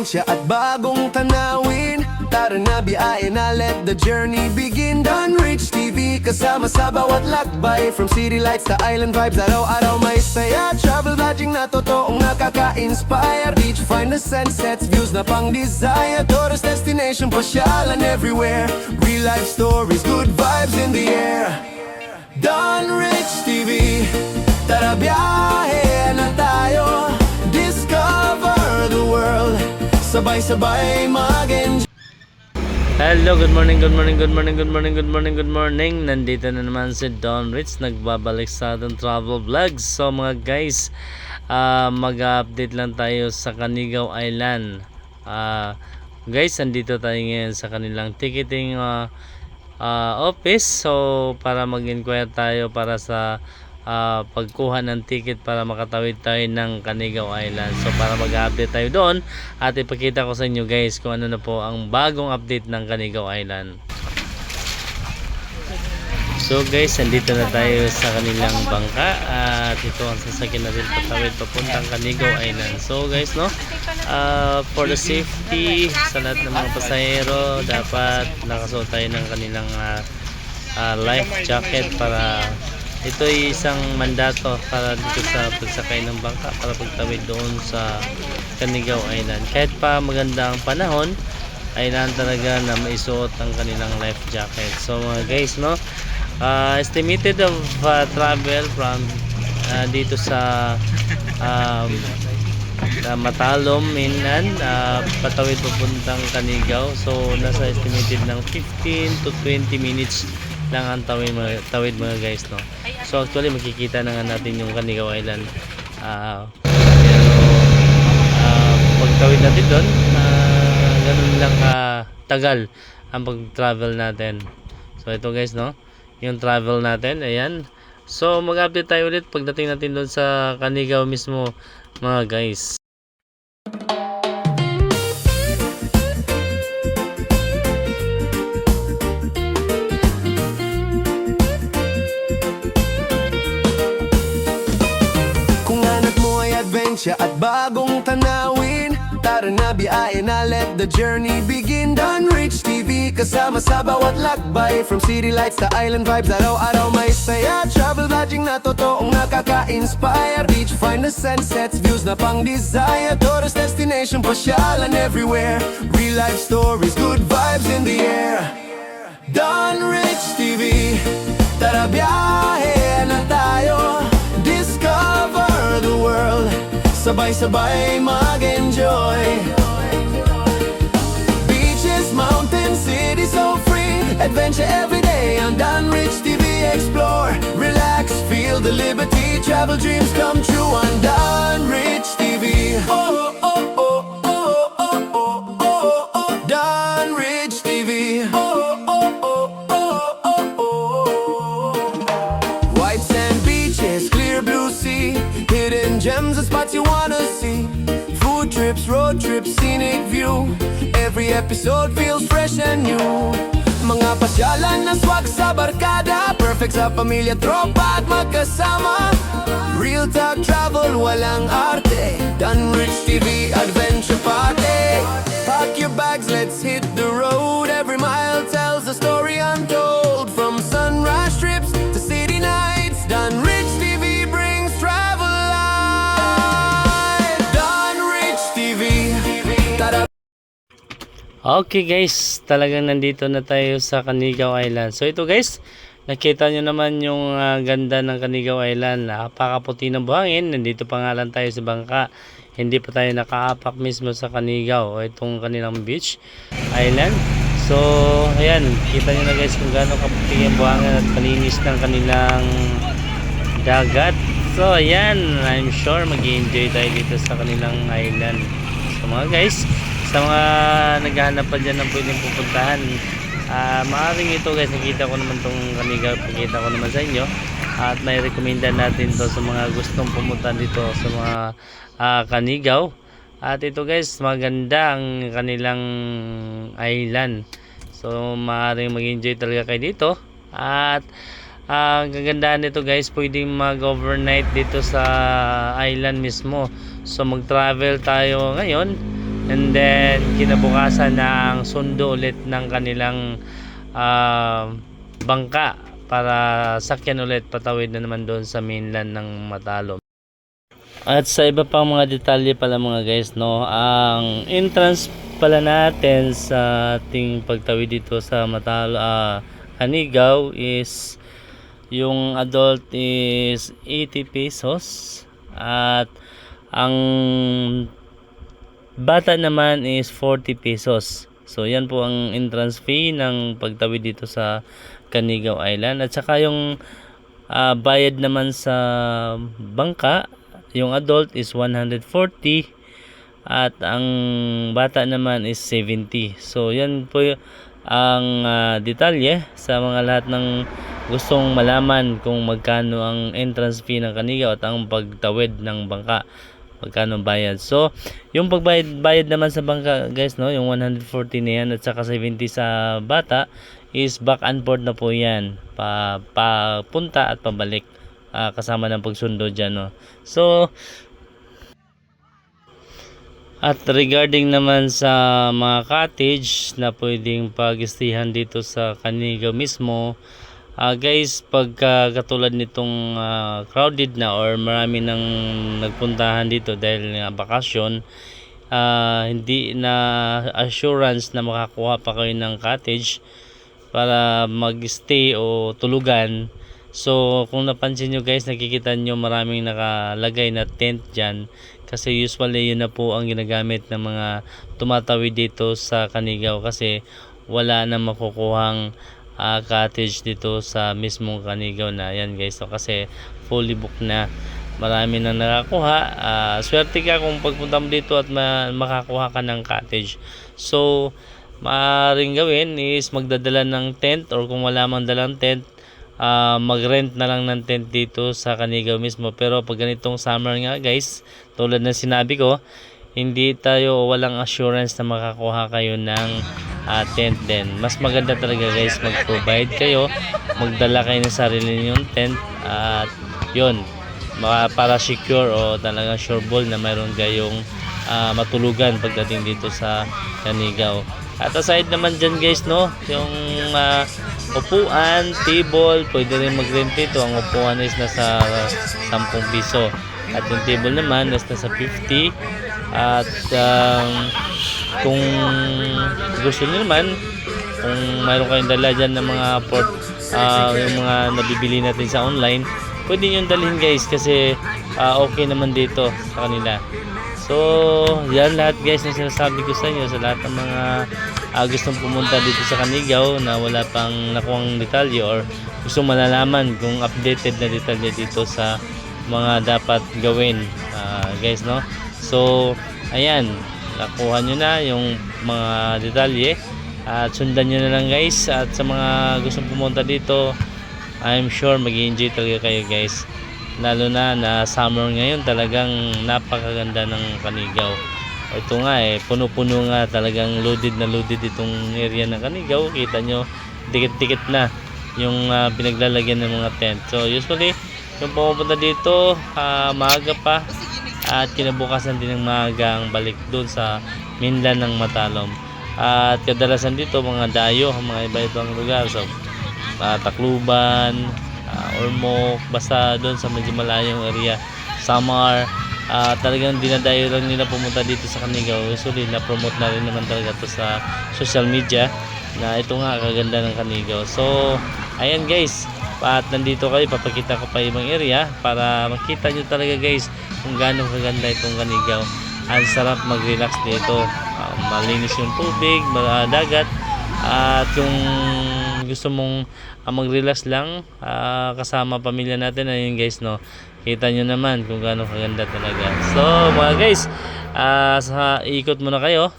adventure at bagong tanawin. Tara na biyahe na, let the journey begin. Dunrich TV, kasama sa bawat lakbay. From city lights to island vibes, araw-araw may saya. Travel vlogging na totoong nakaka-inspire. Beach find the sunsets, views na pang-desire. Tourist destination, pasyalan everywhere. Real life stories, good vibes in the air. Dunrich TV, tara biyahe na tayo. Discover the world, sabay-sabay mag-enjoy. Hello, good morning. Nandito na naman si Don Rich, nagbabalik sa ating travel vlogs. So mga guys, mag-update lang tayo sa Canigao Island. Guys, nandito tayo ngayon sa kanilang ticketing office. So para mag-inquire tayo para sa pagkuha ng ticket para makatawid tayo ng Canigao Island. So para mag-update tayo doon at ipakita ko sa inyo guys kung ano na po ang bagong update ng Canigao Island. So guys, nandito na tayo sa kanilang bangka at ito ang sasakyan natin patawid papuntang Canigao Island. So guys, no, for the safety sa lahat ng mga pasahero, dapat nakasuot tayo ng kanilang life jacket para ito ay isang mandato para dito sa pagsakay ng bangka para pagtawid doon sa Canigao Island. Kahit pa maganda ang panahon, ay kailangan talaga na maisuot ang kanilang life jacket. So mga guys, no, estimated of travel from dito sa Matalom mainland, patawid papuntang Canigao. So nasa estimated ng 15 to 20 minutes lang ang tawid mga guys, no. So actually makikita na nga natin yung Canigao Island, pero pagtawid natin doon, ganun lang tagal ang pag-travel natin. So ito guys, no, yung travel natin, ayan. So mag-update tayo ulit pagdating natin doon sa Canigao mismo mga guys. At bagong tanawin, tara na biyahe na, let the journey begin. Dunrich TV, kasama sa bawat lakbay. From city lights to island vibes, araw-araw may saya. Travel vlogging na totoong nakaka-inspire. Beach find the sunsets, views na pang-desire. Tourist destination, pasyalan everywhere. Real life stories, good vibes in the air. Dunrich TV, tara biyahe na tayo. Discover the world, sabay-sabay mag-enjoy. Beaches, mountains, city so free. Adventure every day on Dunrich TV. Explore, relax, feel the liberty. Travel dreams come true on Dunrich TV. Oh, oh, oh, oh, oh, oh, oh, oh, oh. Dunrich TV. Oh, oh, oh, oh, oh, oh. White sand beaches, clear blue sea. Hidden gems and spots you wanna see. Food trips, road trips, scenic view. Every episode feels fresh and new. Mga pasyalan na swag sa barkada, perfect sa pamilya, tropa at magkasama. Real talk travel, walang arte. Dunrich TV Adventure Party. Pack your bags, let's hit the road. Every mile tells a story untold. From sunrise trips to city nights, Dunrich TV brings travel life. Dunrich TV. Okay guys, talagang nandito na tayo sa Canigao Island. So ito guys, nakita nyo naman yung ganda ng Canigao Island. Napakaputi ng buhangin. Nandito pa nga lang tayo sa bangka. Hindi pa tayo nakaapak mismo sa Canigao o itong kanilang beach island. So ayan, kita nyo na guys kung gaano kaputi ang buhangin at kalinis ng kanilang dagat. So ayan, I'm sure mag-enjoy tayo dito sa kanilang island. So mga guys, sa mga naghahanap pa dyan ng pwedeng pupuntahan, maaaring ito guys, nakita ko naman itong Canigao, pakita ko naman sa inyo at may recommenda natin to sa mga gustong pumunta dito sa mga Canigao. At ito guys, maganda ang kanilang island, so maaaring mag-enjoy talaga kayo dito. At ang kagandahan nito guys, pwedeng mag-overnight dito sa island mismo. So mag-travel tayo ngayon And then kinabukasan na ang sundo ulit ng kanilang bangka para sakyan ulit patawid na naman doon sa mainland ng Matalom. At sa iba pang mga detalye pala mga guys, no, ang entrance pala natin sa ating pagtawid dito sa Canigao is yung adult is 80 pesos at ang bata naman is 40 pesos. So yan po ang entrance fee ng pagtawid dito sa Canigao Island. At saka yung bayad naman sa bangka, yung adult is 140 at ang bata naman is 70. So yan po ang detalye sa mga lahat ng gustong malaman kung magkano ang entrance fee ng Canigao at ang pagtawid ng bangka, magkano bayad. So yung pagbayad naman sa bangka guys, no, yung 140 na yan at saka 70 sa bata is back and forth na po yan, papunta at pabalik, kasama ng pagsundo dyan, no. So at regarding naman sa mga cottage na pwedeng pag-istihan dito sa Canigao mismo, guys, pagka katulad nitong crowded na or marami nang nagpuntahan dito dahil nga bakasyon, hindi na assurance na makakuha pa kayo ng cottage para mag-stay o tulugan. So kung napansin nyo guys, nakikita nyo maraming nakalagay na tent dyan kasi usually yun na po ang ginagamit ng mga tumatawid dito sa Canigao kasi wala na makukuhang cottage dito sa mismong Canigao na yan guys. So kasi fully booked na, marami nang nakakuha. Swerte ka kung pagpunta mo dito at makakuha ka ng cottage. So maaaring gawin is magdadala ng tent, or kung wala mang dalang tent, mag-rent na lang ng tent dito sa Canigao mismo. Pero pag ganitong summer nga guys, tulad ng sinabi ko, hindi tayo, walang assurance na makakuha kayo ng tent din. Mas maganda talaga guys, mag-provide kayo, magdala kayo ng sarili ninyong tent at yun, para secure o talagang sureball na mayroon kayong matulugan pagdating dito sa Canigao. At aside naman dyan guys, no, yung upuan, table, pwede rin mag-rent ito. Ang upuan is nasa 10 piso at yung table naman is nasa 50. At kung gusto nyo naman, kung mayroon kayong dala dyan ng mga yung mga nabibili natin sa online, pwede nyo dalhin guys kasi okay naman dito sa kanila. So yan lahat guys na sinasabi ko sa inyo, sa lahat ng mga gustong pumunta dito sa Canigao na wala pang nakuhang detalye or gustong malalaman kung updated na detalye dito sa mga dapat gawin guys, no. So ayan, nakuha nyo na yung mga detalye at sundan nyo na lang guys. At sa mga gustong pumunta dito, I'm sure mag-enjoy talaga kayo guys, lalo na summer ngayon. Talagang napakaganda ng Canigao. Ito nga puno-puno nga, talagang loaded na loaded itong area ng Canigao. Kita nyo, dikit-dikit na yung pinaglalagyan ng mga tent. So usually yung pumupunta dito maaga pa at kinabukasan din ng maaga ang balik doon sa mainland ng Matalom. At kadalasan dito mga dayo, mga iba-ibang lugar, so Tacloban, Ormoc, basta doon sa medyo malayong area, Samar, talagang dinadayo lang nila pumunta dito sa Canigao. Usually na-promote na rin naman talaga to sa social media na ito nga kaganda ng Canigao. So ayan guys, at nandito kayo, papakita ko pa ibang area para makita nyo talaga guys kung gaano kaganda itong Canigao. Ang sarap mag-relax dito, malinis yung tubig, dagat, at yung gusto mong mag-relax lang kasama pamilya natin, ayun guys, no, kita nyo naman kung gaano kaganda talaga. So mga guys, sa ikot muna kayo,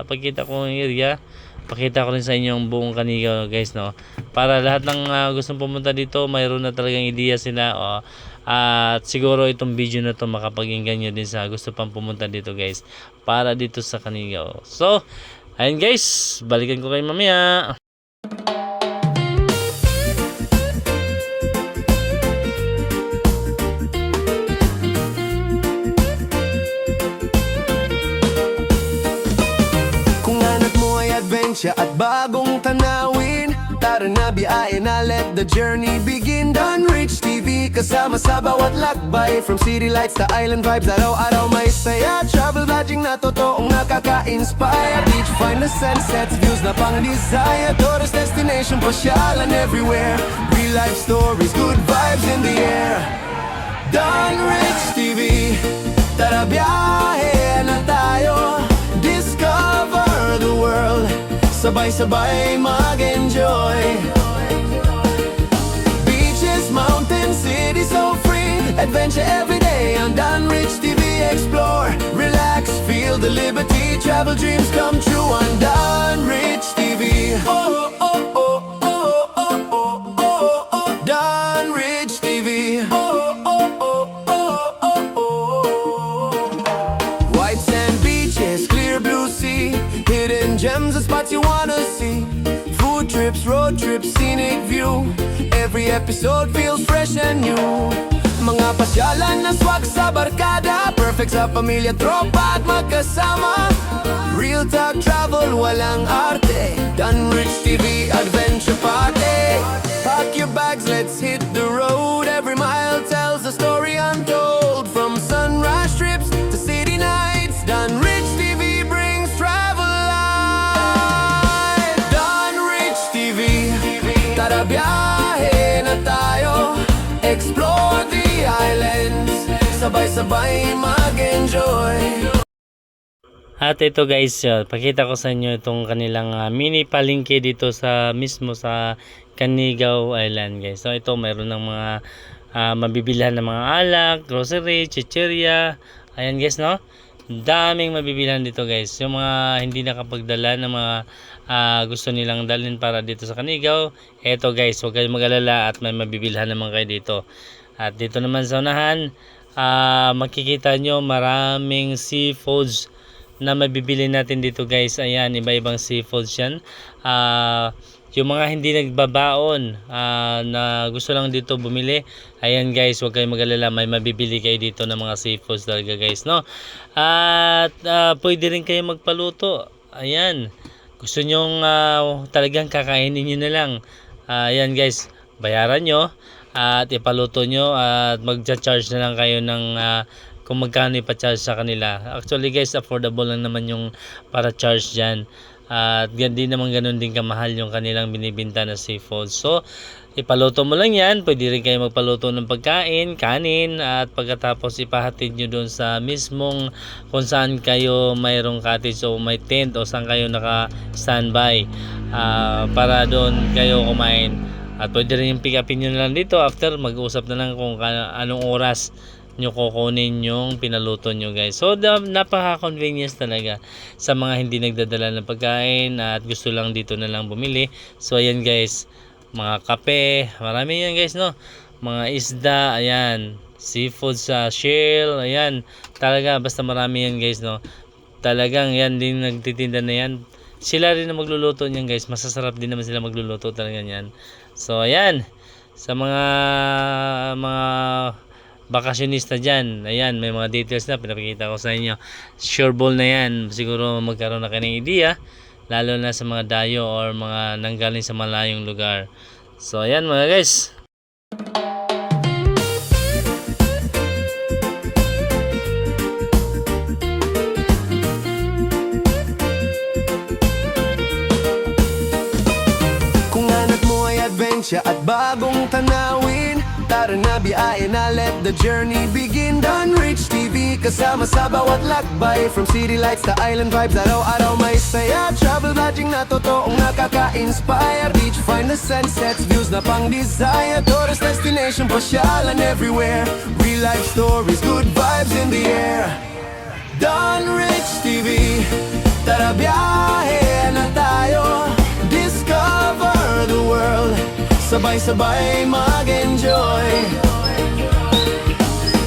pagkita ko yung area, pakita ko rin sa inyo yung buong Canigao guys, no, para lahat ng gustong pumunta dito mayroon na talagang ideya sila. At siguro itong video na to makapag-inggan nyo din sa gusto pang pumunta dito guys, para dito sa Canigao. So ayun guys, balikan ko kayo mamaya. adventure at bagong tanawin. Tara na biyahe na, let the journey begin. Dunrich TV, kasama sa bawat lakbay. From city lights to island vibes, araw-araw may saya. Travel vlogging na totoong nakaka-inspire. Beach find the sunsets, views na pang-desire. Tourist destination, pasyalan everywhere. Real life stories, good vibes in the air. Dunrich TV, tara biyahe na tayo. Discover the world, sabay-sabay mag-enjoy. Beaches, mountains, city so free. Adventure every day on Dunrich TV Explore. Relax, feel the liberty. Travel dreams come true on Dunrich TV. Oh, oh, oh, oh, oh, oh, oh, oh, oh. Dunrich TV. Oh, oh, oh, oh, oh, oh. White sand beaches, clear blue sea. Hidden gems and spots you wanna see. Food trips, road trips, scenic view. Every episode feels fresh and new. Mga pasyalan na swag sa barkada. Perfect sa pamilya, tropa at magkasama. Real talk travel, walang arte. Dunrich TV Adventure Party. Pack your bags, let's hit the road. Every mile tells a story untold. From sunrise trips to city nights, Dunrich TV brings travel life. Dunrich TV, tara biyahe na tayo. Explore the islands, sabay-sabay mag-enjoy. At ito guys, pakita ko sa inyo itong kanilang mini palengke dito sa mismo sa Canigao Island guys. So ito mayroon ng mga mabibilhan ng mga alak, grocery, chicheria. Ayan guys, no? Daming mabibilhan dito guys. Yung mga hindi nakapagdala ng mga gusto nilang dalhin para dito sa Canigao, eto guys, huwag kayong mag-alala at may mabibilhan naman kayo dito. At dito naman sa unahan, makikita nyo maraming seafoods na mabibili natin dito guys. Ayan, iba-ibang seafoods yan. Yung mga hindi nagbabaon na gusto lang dito bumili, ayan guys, huwag kayong mag-alala, may mabibili kayo dito ng mga seafoods talaga guys, no? At pwede rin kayo magpaluto. Ayan, gusto nyong talagang kakainin nyo na lang, ayan guys, bayaran nyo at ipaluto nyo at magcha-charge na lang kayo ng kung magkano ipa-charge sa kanila. Actually guys, affordable lang naman yung para charge dyan. At hindi naman ganun din kamahal yung kanilang binibinta na seafood. So, ipaluto mo lang yan. Pwede rin kayo magpaluto ng pagkain, kanin. At pagkatapos ipahatid nyo doon sa mismong kung saan kayo mayroong cottage o may tent o saan kayo naka-standby para doon kayo kumain. At pwede rin yung pick upin nyo na lang dito. After, mag-uusap na lang kung anong oras nyo kukunin yung pinaluto nyo guys. So napaka-convenience talaga sa mga hindi nagdadala ng pagkain at gusto lang dito na lang bumili. So ayan guys, mga kape, marami yan guys, no? Mga isda, ayan, seafood sa shell, ayan, talaga basta marami yan guys, no? Talagang yan din nagtitinda na yan. Sila rin na magluluto niyan guys, masasarap din naman sila magluluto talaga yan. So ayan, sa mga bakasyonista dyan, ayan, may mga details na pinapakita ko sa inyo. Sure ball na yan, siguro magkaroon na kayo ng idea, lalo na sa mga dayo or mga nanggaling sa malayong lugar. So ayan mga guys, Kung anak mo ay adventure at bagong tanawin, tara na biyahe na, let the journey begin. Dunrich TV, kasama sa bawat lakbay. From city lights to island vibes, araw-araw may saya. Travel vlogging na totoong nakaka-inspire. Beach find the sunsets, views na pang-desire. Tourist destination, pasyalan everywhere. Real life stories, good vibes in the air. Dunrich TV, tara biyahe na tayo. Discover the world, sabay-sabay mag-enjoy.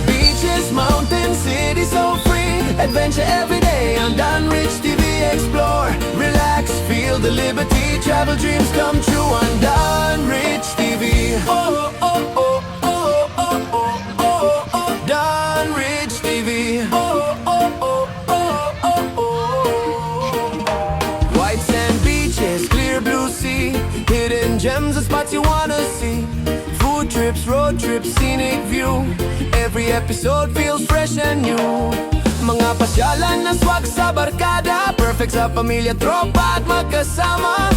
Beaches, mountains, city so free. Adventure every day on Dunrich TV Explore. Relax, feel the liberty. Travel dreams come true on Dunrich TV. Oh, oh, oh, oh, oh, oh, oh, oh. Dunrich TV. Oh, oh, oh, oh, oh, oh. White sand beaches, gems and spots you wanna see. Food trips, road trips, scenic view. Every episode feels fresh and new. Mga pasyalan na swag sa barkada, perfect sa pamilya, tropa at magkasama.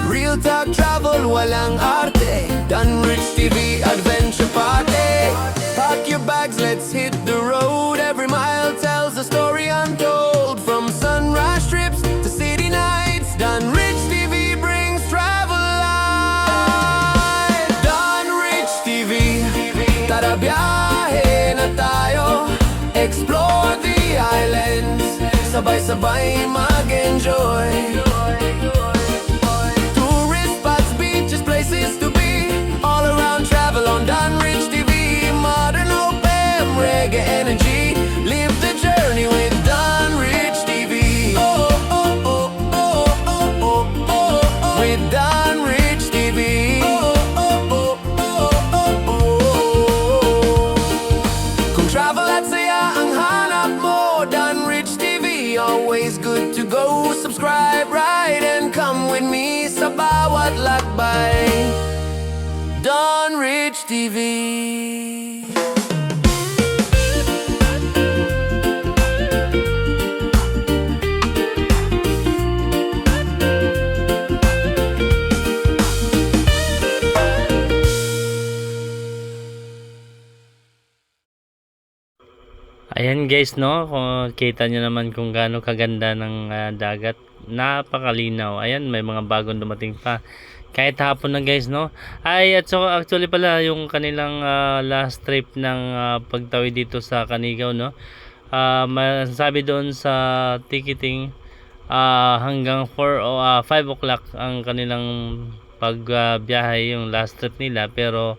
Real talk travel, walang arte. Dunrich TV Adventure Party. Pack your bags, let's hit the road. Every mile tells a story untold. From sunrise trips to city nights, Dunrich TV brings travel life. Dunrich TV, tara biyahe na tayo. Explore the islands, sabay-sabay mag-enjoy. Tourist spots, beaches, places to be. All around travel on Dunrich TV. Modern OPM, reggae energy. Live the journey with Dunrich TV. Oh, oh, oh, oh, oh, oh, oh, oh. With Dunrich TV. Oh, oh, oh, oh, oh, oh. Kung travel at saya ang hanap mo, Dunrich TV, always good to go. Subscribe, ride, and come with me sa bawat lakbay. Dunrich TV. Ayan guys, no, kung kita nyo naman kung gaano kaganda ng dagat, napakalinaw. Ayan, may mga bagong dumating pa kahit hapon na guys, no. Ay, at so actually pala yung kanilang last trip ng pagtawid dito sa Canigao, no. Masasabi doon sa ticketing hanggang 5 o'clock ang kanilang pagbiyahe, yung last trip nila, pero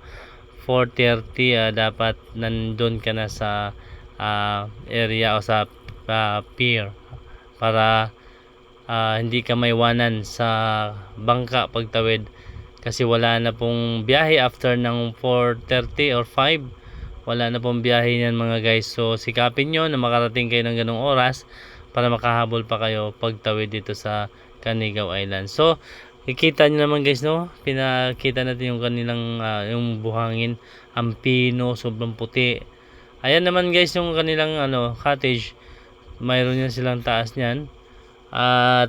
4:30 dapat nandun ka na sa area o sa pier para hindi ka maiwanan sa bangka pagtawid, kasi wala na pong biyahe after ng 4:30 or 5. Wala na pong biyahe yan mga guys, so sikapin nyo na makarating kayo ng ganong oras para makahabol pa kayo pagtawid dito sa Canigao Island. So ikita nyo naman guys, no, pinakita natin yung kanilang yung buhangin, ang pino, sobrang puti. Ayan naman guys yung kanilang cottage, mayroon yan silang taas niyan.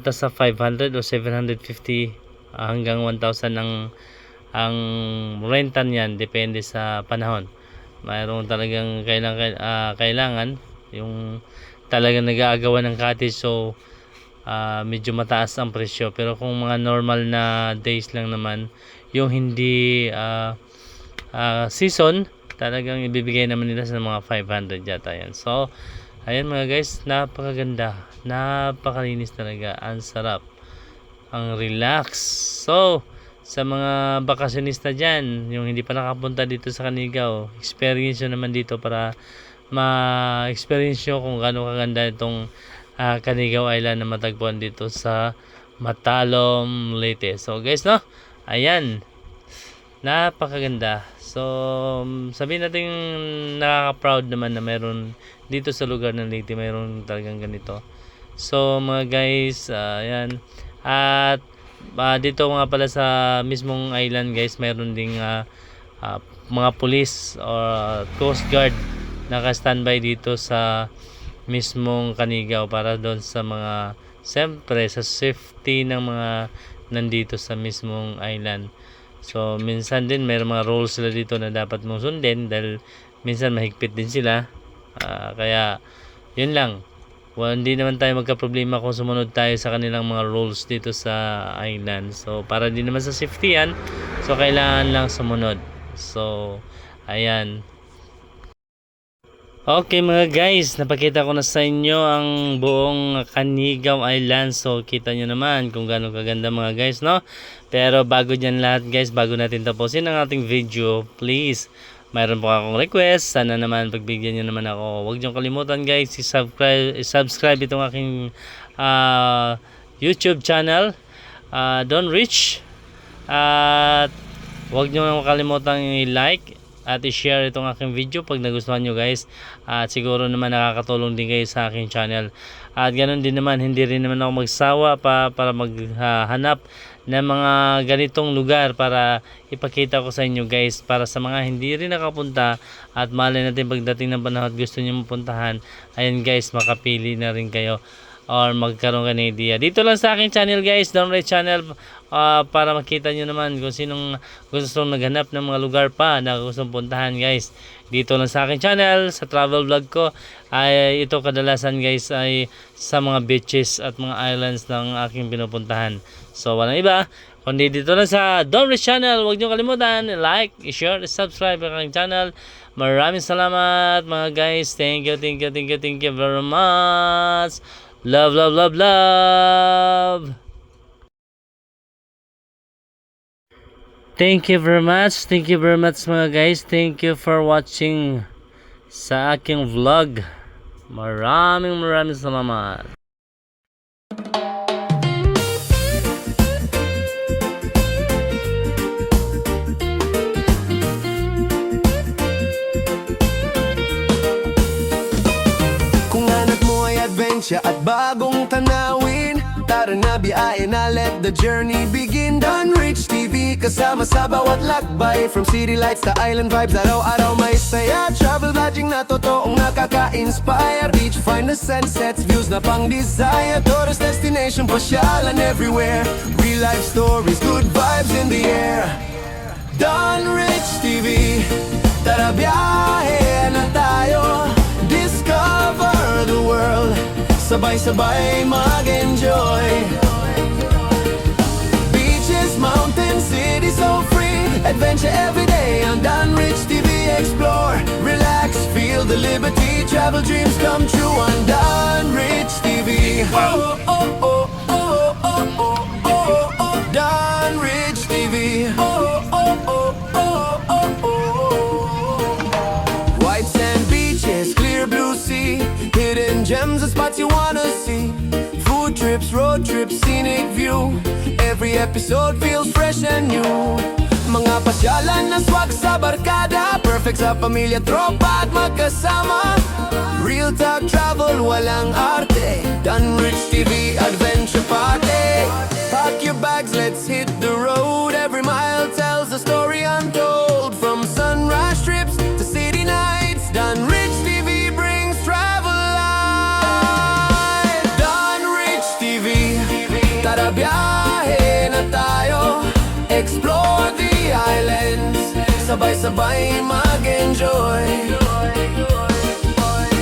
Tas sa 500 o 750 hanggang 1,000 ang rentan niyan, depende sa panahon. Mayroon talagang kailangan yung talagang nag-aagawan ng cottage, so medyo mataas ang presyo. Pero kung mga normal na days lang naman, yung hindi season, talagang ibibigay naman nila sa mga 500 yata yan. So ayan mga guys, napakaganda, napakalinis talaga, ang sarap, ang relax. So sa mga bakasyonista dyan, yung hindi pa nakapunta dito sa Canigao, experience nyo naman dito para ma-experience nyo kung gaano kaganda itong Canigao Island na matagpuan dito sa Matalom, Leyte. So guys, no, ayan, napakaganda. So sabihin natin nakaka-proud naman na meron dito sa lugar ng Leyte, meron talagang ganito. So mga guys, ayan, at dito nga pala sa mismong island guys, meron ding mga police or coast guard naka-standby dito sa mismong Canigao para doon sa mga, siyempre sa safety ng mga nandito sa mismong island. So minsan din may mga rules sila dito na dapat mong sundin, dahil minsan mahigpit din sila. Kaya yun lang, hindi naman tayo magka-problema kung sumunod tayo sa kanilang mga rules dito sa island. So para din naman sa safety yan, so kailangan lang sumunod. So ayan. Okay mga guys, napakita ko na sa inyo ang buong Canigao Island. So kita nyo naman kung gaano kaganda mga guys, no? Pero bago dyan lahat guys, bago natin tapusin ang ating video, please, mayroon po akong request. Sana naman pagbigyan nyo naman ako. Huwag nyo kalimutan guys, i-subscribe itong aking YouTube channel, Dunrich. At huwag nyo kalimutan i-like at i-share itong aking video pag nagustuhan nyo guys. At siguro naman nakakatulong din kayo sa aking channel. At ganoon din naman, hindi rin naman ako magsawa para maghanap ng mga ganitong lugar para ipakita ko sa inyo guys, para sa mga hindi rin nakapunta at malay natin pagdating ng panahon at gusto niyo mapuntahan, ayun guys, makapili na rin kayo or magkaroon ka ng idea. Dito lang sa aking channel guys, Downright Channel, para makita nyo naman kung sinong gustong naghanap ng mga lugar pa na gustong puntahan guys. Dito lang sa aking channel, sa travel vlog ko, ay ito kadalasan guys ay sa mga beaches at mga islands ng aking pinupuntahan. So walang iba kundi dito lang sa Downright Channel. Huwag nyo kalimutan like, share, subscribe ang aking channel. Maraming salamat mga guys. Thank you very much. Love, love, love, love. Thank you very much mga guys. Thank you for watching sa aking vlog. Maraming salamat. Kung anak mo ay adventure at bagong tanawin, tara na biyahe na, let the journey begin. Dunrich TV, kasama sa bawat lakbay, from city lights to island vibes, araw-araw may saya. Travel vlogging na totoong nakaka-inspire, beach find the sunsets, views na pang desire. Tourist destination, pasyalan everywhere, real life stories, good vibes in the air. Dunrich TV, tara biyahe na tayo, discover the world, sabay-sabay mag-enjoy. Beaches, mountains, city so free, adventure every day on Dunrich TV Explore. Relax, feel the liberty, travel dreams come true on Dunrich TV. Oh, oh, oh, oh, oh, oh, oh, oh, Dunrich TV. Oh, oh, oh, oh, oh, oh. White sand beaches, clear blue sea, hidden gems and spots you wanna see. Food trips, road trips, scenic view, every episode feels fresh and new. Mga pasyalan na swag sa barkada, perfect sa pamilya, tropa at magkasama. Real talk travel, walang arte, Dunrich TV Adventure Party. Pack your bags, let's hit the road, every mile tells a story untold. From sunrise trips to city nights, Dunrich TV brings travel life. Dunrich TV, tara biyahe na tayo, explore the islands, sabay-sabay mag-enjoy.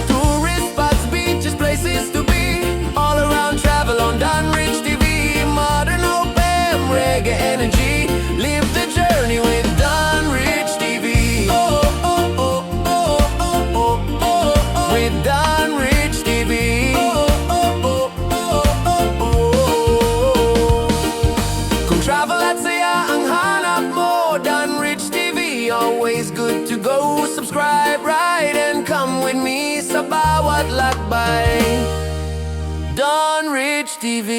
Tourist spots, beaches, places to be, all around travel on Dunrich TV. Modern open, reggae energy, live the journey with Dunrich TV. Oh, oh, oh, oh, oh, oh, oh, oh, with Dunrich TV. Oh, oh, oh, oh, oh, oh. Kung travel at saya ang hanap mo, Dunrich TV, always good to go. Subscribe, ride, and come with me sa bawat lakbay. Dunrich TV.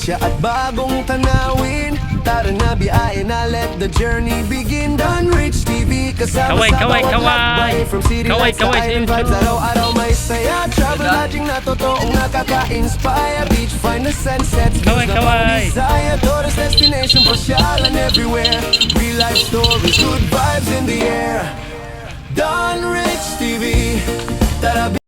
At bagong tanawin, tara na biyahe na, let the journey begin. Dunrich TV, kasama sa bawat lakbay, from city lights to island vibes, araw-araw may saya. Travel lodging na totoong nakaka-inspire, beach find the sunsets, views na pang desire. Tourist destination, pasyalan everywhere, real life stories, good vibes in the air. Dunrich TV, tara